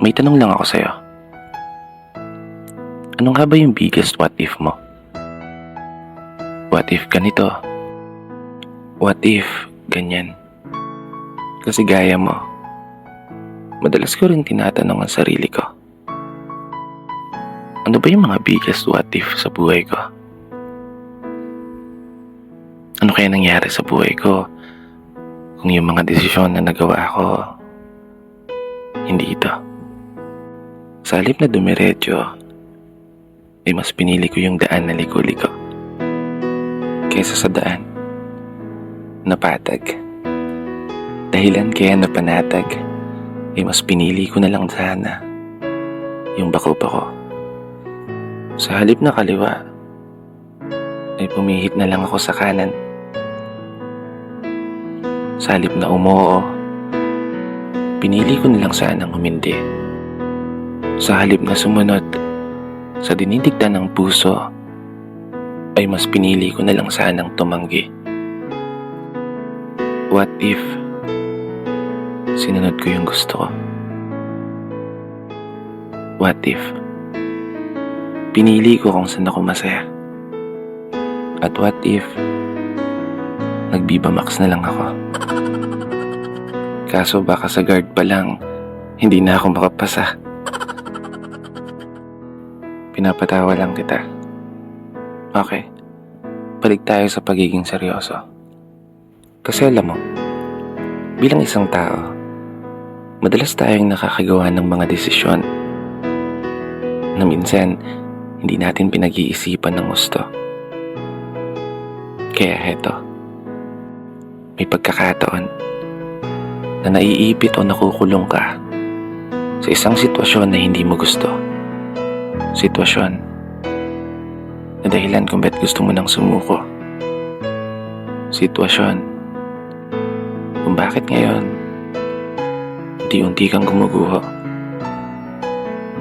May tanong lang ako sa'yo. Ano nga ba yung biggest what if mo? What if ganito? What if ganyan? Kasi gaya mo, madalas ko rin tinatanong ang sarili ko. Ano ba yung mga biggest what if sa buhay ko? Ano kaya nangyari sa buhay ko kung yung mga desisyon na nagawa ko hindi ito? Sa halip na dumiretso, ay mas pinili ko yung daan na liko-liko kaysa sa daan na patag. Dahilan kaya napanatag, ay mas pinili ko na lang sana yung bako-bako. Sa halip na kaliwa, ay pumihit na lang ako sa kanan. Sa halip na umoo, pinili ko na lang sanang humindi. Sa halip na sumunod sa dinidikta ng puso, ay mas pinili ko na lang sanang tumanggi. What if sinunod ko yung gusto ko? What if pinili ko kung saan ako masaya? At what if nagbibamax na lang ako? Kaso baka sa guard pa lang, hindi na ako makapasa. Pinapatawa lang kita. Okay, balik tayo sa pagiging seryoso. Kasi alam mo, bilang isang tao, madalas tayong nakakagawa ng mga desisyon na minsan hindi natin pinag-iisipan ng gusto. Kaya heto, may pagkakataon na naiipit o nakukulong ka sa isang sitwasyon na hindi mo gusto. Sitwasyon na dahilan kung ba't gusto mo nang sumuko. Sitwasyon kung bakit ngayon unti-unti kang gumuguho.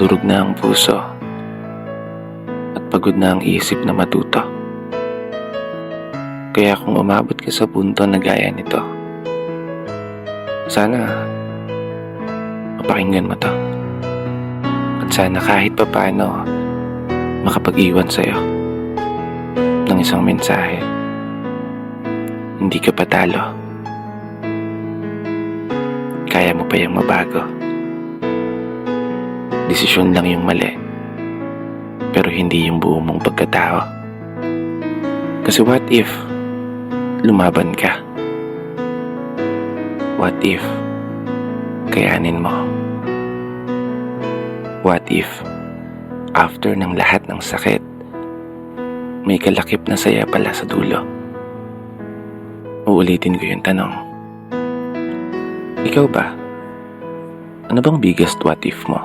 Durog na ang puso at pagod na ang isip na matuto. Kaya kung umabot ka sa punto na gaya nito, sana mapakinggan mo to. At sana kahit papaano makapag-iwan sa'yo ng isang mensahe. Hindi ka patalo. Kaya mo pa yung mabago. Desisyon lang yung mali, pero hindi yung buo mong pagkatao. Kasi what if lumaban ka? What if kayanin mo? What if after ng lahat ng sakit, may kalakip na saya pala sa dulo? Uulitin ko yung tanong. Ikaw ba? Ano bang biggest what if mo?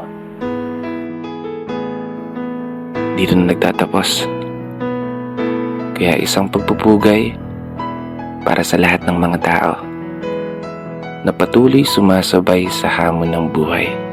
Dito na nagtatapos. Kaya isang pagpupugay para sa lahat ng mga tao na patuloy sumasabay sa hamon ng buhay.